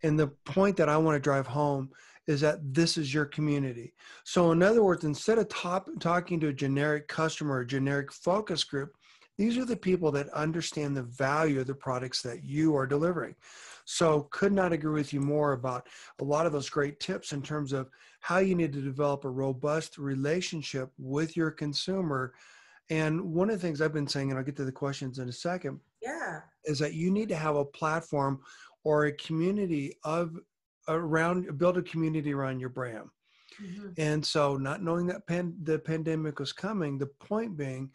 And the point that I want to drive home is that this is your community. So in other words, instead of talking to a generic customer, a generic focus group, these are the people that understand the value of the products that you are delivering. So could not agree with you more about a lot of those great tips in terms of how you need to develop a robust relationship with your consumer. And one of the things I've been saying, and I'll get to the questions in a second, is that you need to have a platform or a community build a community around your brand. Mm-hmm. And so not knowing that the pandemic was coming, the point being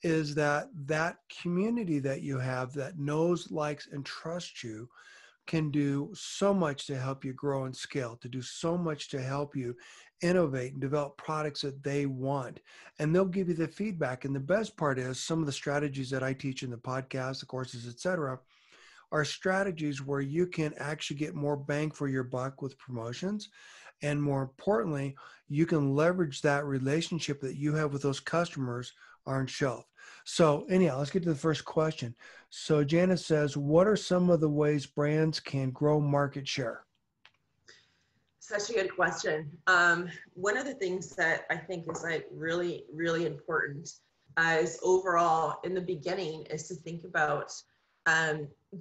is that community that you have that knows, likes, and trusts you can do so much to help you grow and scale, to do so much to help you innovate and develop products that they want. And they'll give you the feedback. And the best part is some of the strategies that I teach in the podcast, the courses, etc., are strategies where you can actually get more bang for your buck with promotions. And more importantly, you can leverage that relationship that you have with those customers on shelf. So anyhow, let's get to the first question. So Janice says, what are some of the ways brands can grow market share? Such a good question. One of the things that I think is like really, really important is overall in the beginning is to think about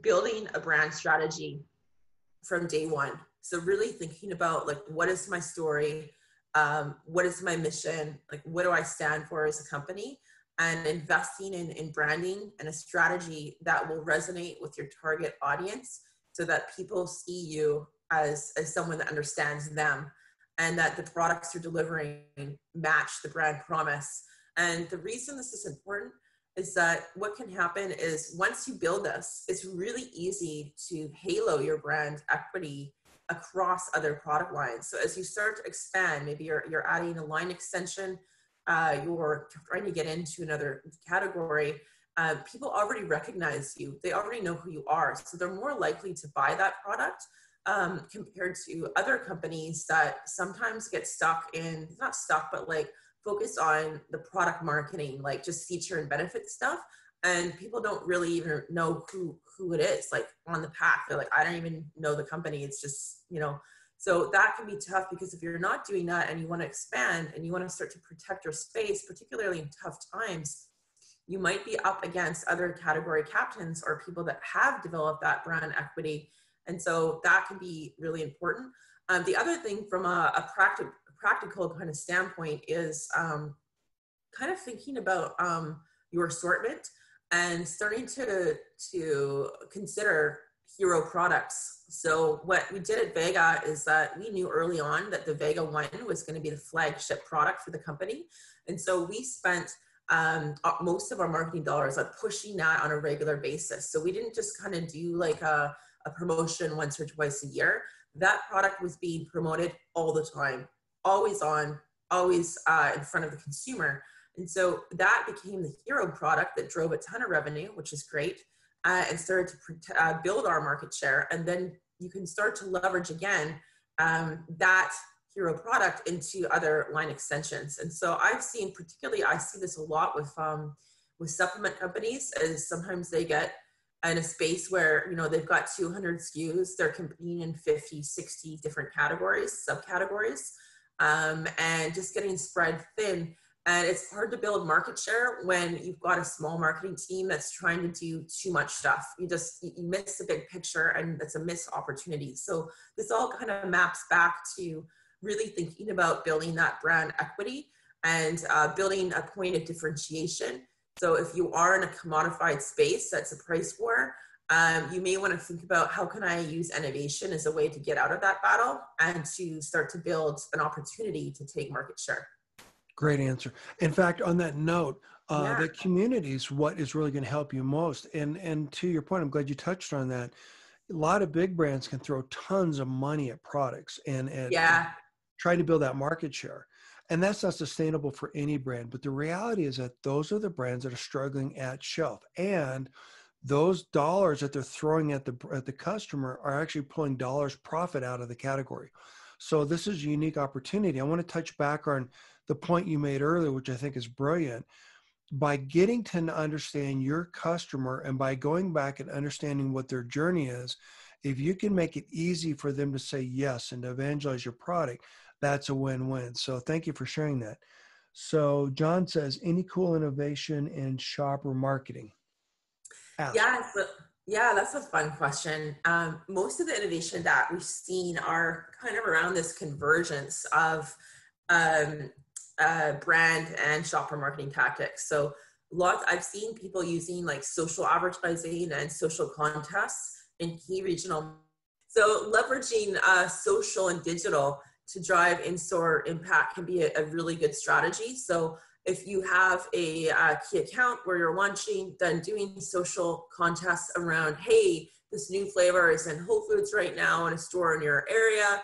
building a brand strategy from day one. So really thinking about like, what is my story? What is my mission? Like, what do I stand for as a company? And investing in branding and a strategy that will resonate with your target audience so that people see you as someone that understands them and that the products you're delivering match the brand promise. And the reason this is important is that what can happen is once you build this, it's really easy to halo your brand equity across other product lines. So as you start to expand, maybe you're adding a line extension, you're trying to get into another category, people already recognize you. They already know who you are. So they're more likely to buy that product compared to other companies that sometimes get stuck in, not stuck, but like focus on the product marketing, like just feature and benefit stuff. And people don't really even know who it is, like on the pack. They're like, I don't even know the company. It's just, so that can be tough because if you're not doing that and you want to expand and you want to start to protect your space, particularly in tough times, you might be up against other category captains or people that have developed that brand equity. And so that can be really important. The other thing from a practical kind of standpoint is kind of thinking about your assortment and starting to consider hero products. So what we did at Vega is that we knew early on that the Vega 1 was going to be the flagship product for the company. And so we spent most of our marketing dollars on pushing that on a regular basis. So we didn't just kind of do like a promotion once or twice a year, that product was being promoted all the time, always on, always in front of the consumer. And so that became the hero product that drove a ton of revenue, which is great, and started to build our market share. And then you can start to leverage again that hero product into other line extensions. And so I've seen, particularly, I see this a lot with supplement companies, as sometimes they get in a space where, you know, they've got 200 SKUs, they're competing in 50, 60 different categories, subcategories, and just getting spread thin. And it's hard to build market share when you've got a small marketing team that's trying to do too much stuff. You miss the big picture, and that's a missed opportunity. So this all kind of maps back to really thinking about building that brand equity and building a point of differentiation. So if you are in a commodified space that's a price war, you may want to think about, how can I use innovation as a way to get out of that battle and to start to build an opportunity to take market share. Great answer. In fact, on that note, the community is what is really going to help you most. And to your point, I'm glad you touched on that. A lot of big brands can throw tons of money at products and try to build that market share. And that's not sustainable for any brand. But the reality is that those are the brands that are struggling at shelf. And those dollars that they're throwing at the customer are actually pulling dollars profit out of the category. So this is a unique opportunity. I want to touch back on the point you made earlier, which I think is brilliant. By getting to understand your customer and by going back and understanding what their journey is, if you can make it easy for them to say yes and to evangelize your product, that's a win-win. So thank you for sharing that. So John says, any cool innovation in shopper marketing? Ask. Yeah, that's a fun question. Most of the innovation that we've seen are kind of around this convergence of brand and shopper marketing tactics. So I've seen people using like social advertising and social contests in key regional. So leveraging social and digital to drive in-store impact can be a really good strategy. So if you have a key account where you're launching, then doing social contests around, hey, this new flavor is in Whole Foods right now in a store in your area.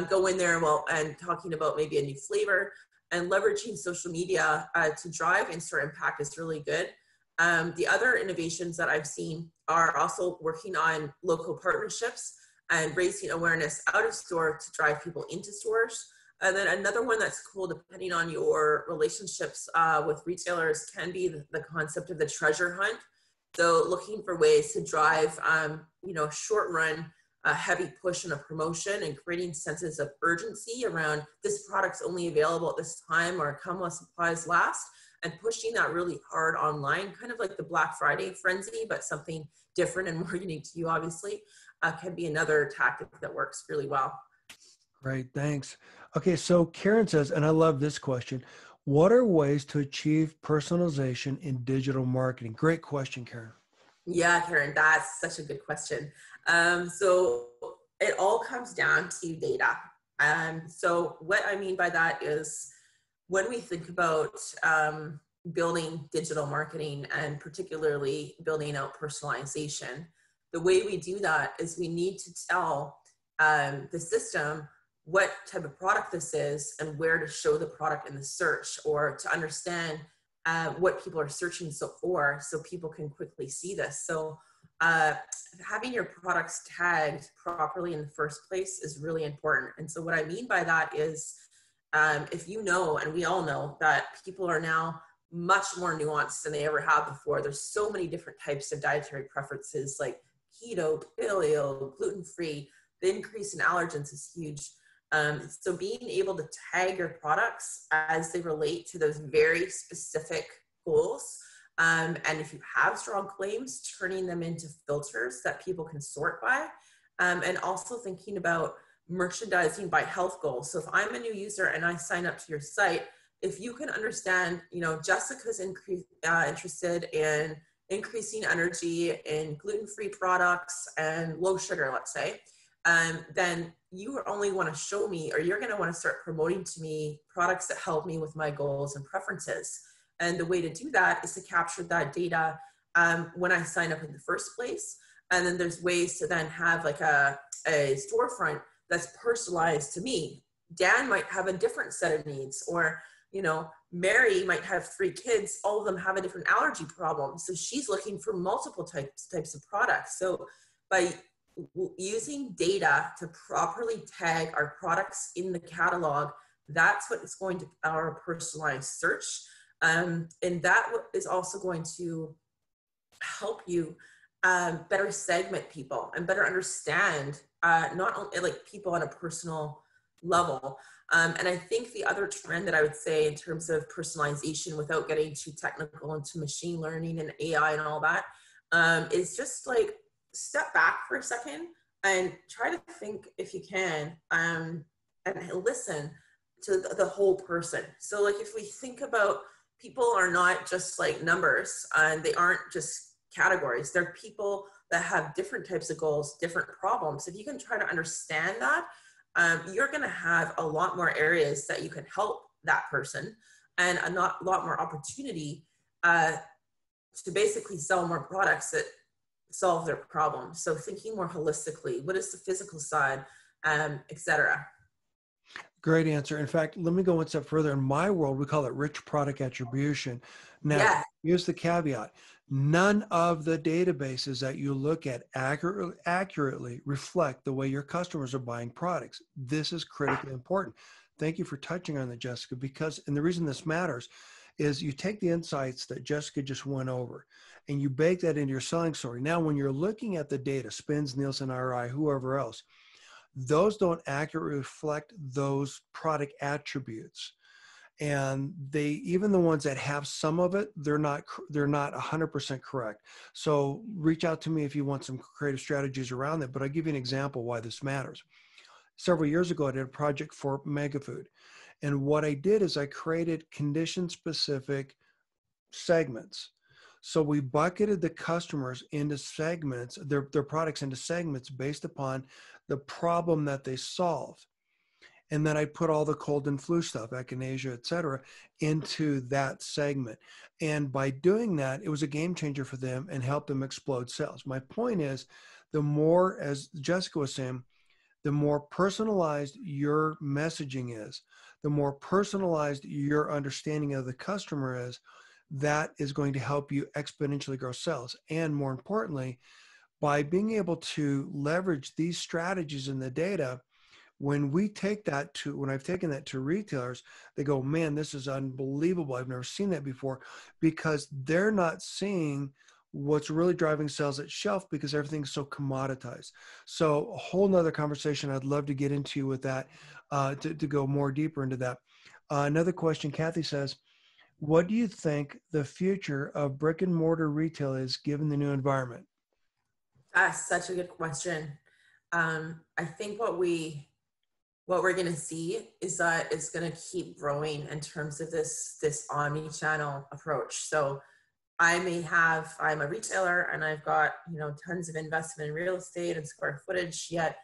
Go in there and talking about maybe a new flavor, and leveraging social media to drive in-store impact is really good. The other innovations that I've seen are also working on local partnerships and raising awareness out of store to drive people into stores. And then another one that's cool, depending on your relationships with retailers, can be the concept of the treasure hunt. So looking for ways to drive, short run, a heavy push and a promotion, and creating senses of urgency around this product's only available at this time or come while supplies last, and pushing that really hard online, kind of like the Black Friday frenzy, but something different and more unique to you, obviously, can be another tactic that works really well. Great, thanks. Okay, so Karen says, and I love this question, what are ways to achieve personalization in digital marketing? Great question, Karen. Yeah, Karen, that's such a good question. So it all comes down to data. So what I mean by that is, when we think about building digital marketing and particularly building out personalization, the way we do that is we need to tell the system what type of product this is and where to show the product in the search, or to understand what people are searching for, so people can quickly see this. So having your products tagged properly in the first place is really important. And so what I mean by that is, if you know, and we all know, that people are now much more nuanced than they ever have before. There's so many different types of dietary preferences, like keto, paleo, gluten-free. The increase in allergens is huge. So being able to tag your products as they relate to those very specific goals, and if you have strong claims, turning them into filters that people can sort by, and also thinking about merchandising by health goals. So if I'm a new user and I sign up to your site, if you can understand, Jessica's interested in increasing energy in gluten-free products and low sugar, let's say, then you only want to show me, or you're going to want to start promoting to me products that help me with my goals and preferences. And the way to do that is to capture that data when I sign up in the first place. And then there's ways to then have like a storefront that's personalized to me. Dan might have a different set of needs, or, Mary might have 3 kids, all of them have a different allergy problem. So she's looking for multiple types of products. So by using data to properly tag our products in the catalog, that's what is going to our personalized search. And that is also going to help you better segment people and better understand not only like people on a personal level. And I think the other trend that I would say in terms of personalization, without getting too technical into machine learning and AI and all that, is just like step back for a second and try to think, if you can, and listen to the whole person. So like if we think about, people are not just like numbers, and they aren't just categories. They're people that have different types of goals, different problems. If you can try to understand that, you're going to have a lot more areas that you can help that person, and a lot more opportunity to basically sell more products that solve their problems. So thinking more holistically, what is the physical side, etc. Great answer. In fact, let me go one step further. In my world, we call it rich product attribution. Now, here's the caveat. None of the databases that you look at accurately reflect the way your customers are buying products. This is critically important. Thank you for touching on that, Jessica, and the reason this matters is you take the insights that Jessica just went over and you bake that into your selling story. Now, when you're looking at the data, Spins, Nielsen, RI, whoever else, those don't accurately reflect those product attributes. And even the ones that have some of it, they're not 100% correct. So reach out to me if you want some creative strategies around that, but I'll give you an example why this matters. Several years ago, I did a project for Megafood. And what I did is I created condition-specific segments. So we bucketed the customers into segments, their products into segments based upon the problem that they solved. And then I put all the cold and flu stuff, echinacea, et cetera, into that segment. And by doing that, it was a game changer for them and helped them explode sales. My point is, the more, as Jessica was saying, the more personalized your messaging is, the more personalized your understanding of the customer is, that is going to help you exponentially grow sales. And more importantly, by being able to leverage these strategies in the data, when I've taken that to retailers, they go, man, this is unbelievable. I've never seen that before, because they're not seeing what's really driving sales at shelf because everything's so commoditized. So a whole nother conversation I'd love to get into with that, to go more deeper into that. Another question, Kathy says, what do you think the future of brick and mortar retail is given the new environment? That's such a good question. I think what we're going to see is that it's going to keep growing in terms of this omni-channel approach. So I'm a retailer and I've got, tons of investment in real estate and square footage, yet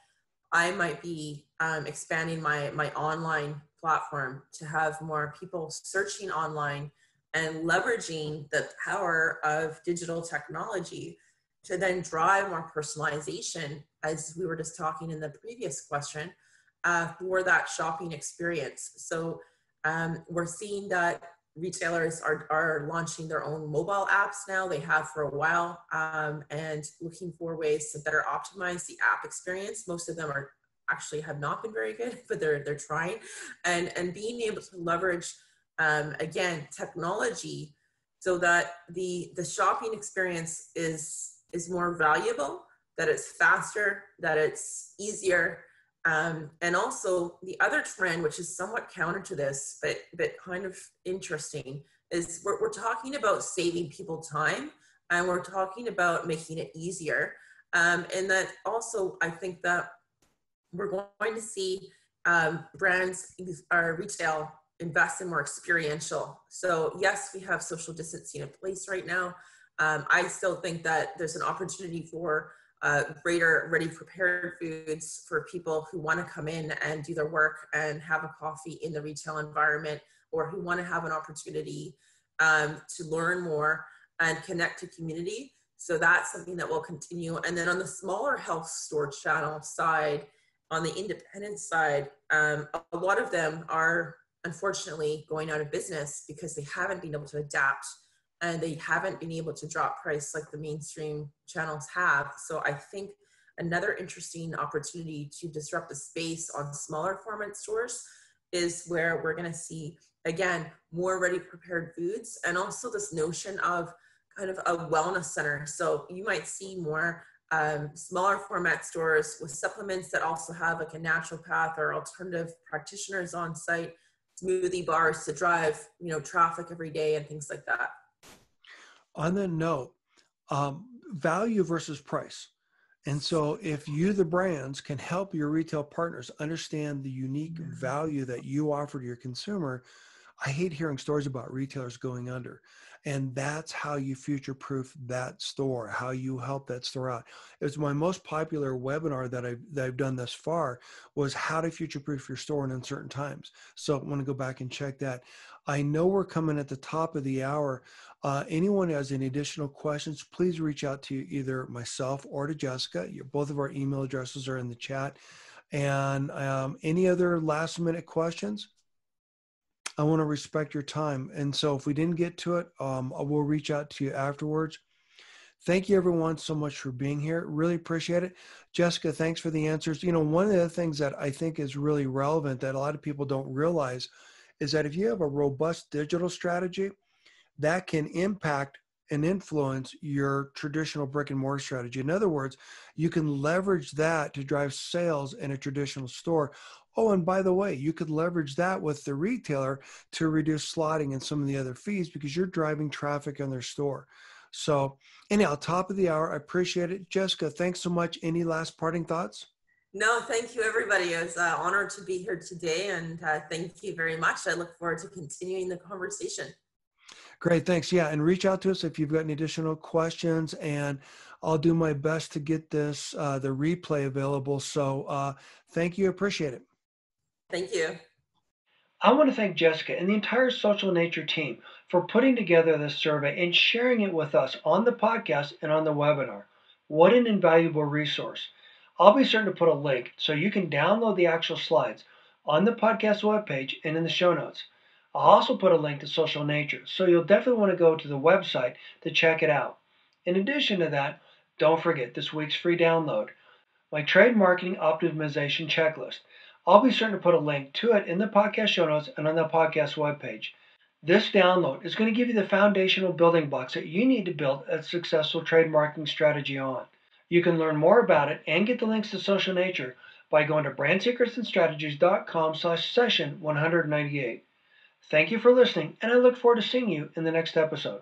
I might be expanding my online platform to have more people searching online and leveraging the power of digital technology to then drive more personalization, as we were just talking in the previous question, for that shopping experience. So we're seeing that retailers are launching their own mobile apps now. They have for a while, and looking for ways to better optimize the app experience. Most of them have not been very good, but they're trying, and being able to leverage again technology so that the shopping experience is more valuable, that it's faster, that it's easier. And also the other trend, which is somewhat counter to this, but kind of interesting, is we're talking about saving people time, and we're talking about making it easier. And that also, I think that we're going to see brands or retail invest in more experiential. So yes, we have social distancing in place right now. I still think that there's an opportunity for greater ready prepared foods for people who want to come in and do their work and have a coffee in the retail environment, or who want to have an opportunity to learn more and connect to community. So that's something that will continue. And then on the smaller health store channel side, on the independent side, a lot of them are unfortunately going out of business because they haven't been able to adapt and they haven't been able to drop price like the mainstream channels have. So I think another interesting opportunity to disrupt the space on smaller format stores is where we're going to see, again, more ready prepared foods, and also this notion of kind of a wellness center. So you might see more smaller format stores with supplements that also have like a naturopath or alternative practitioners on site, smoothie bars to drive, traffic every day and things like that. On that note, value versus price. And so if you, the brands, can help your retail partners understand the unique value that you offer to your consumer, I hate hearing stories about retailers going under. And that's how you future-proof that store, how you help that store out. It was my most popular webinar that I've done thus far was how to future-proof your store in uncertain times. So I want to go back and check that. I know we're coming at the top of the hour. Anyone has any additional questions, please reach out to either myself or to Jessica. Both of our email addresses are in the chat. And any other last minute questions? I want to respect your time. And so if we didn't get to it, we'll reach out to you afterwards. Thank you everyone so much for being here. Really appreciate it. Jessica, thanks for the answers. One of the things that I think is really relevant that a lot of people don't realize is that if you have a robust digital strategy, that can impact and influence your traditional brick and mortar strategy. In other words, you can leverage that to drive sales in a traditional store. Oh, and by the way, you could leverage that with the retailer to reduce slotting and some of the other fees because you're driving traffic in their store. So anyhow, top of the hour, I appreciate it. Jessica, thanks so much. Any last parting thoughts? No, thank you, everybody. It was an honor to be here today, and thank you very much. I look forward to continuing the conversation. Great, thanks. Yeah, and reach out to us if you've got any additional questions, and I'll do my best to get this, the replay available. So thank you, appreciate it. Thank you. I want to thank Jessica and the entire Social Nature team for putting together this survey and sharing it with us on the podcast and on the webinar. What an invaluable resource. I'll be certain to put a link so you can download the actual slides on the podcast webpage and in the show notes. I'll also put a link to Social Nature, so you'll definitely want to go to the website to check it out. In addition to that, don't forget this week's free download, my trade marketing optimization checklist. I'll be certain to put a link to it in the podcast show notes and on the podcast webpage. This download is going to give you the foundational building blocks that you need to build a successful trade marketing strategy on. You can learn more about it and get the links to Social Nature by going to brandsecretsandstrategies.com/session198. Thank you for listening, and I look forward to seeing you in the next episode.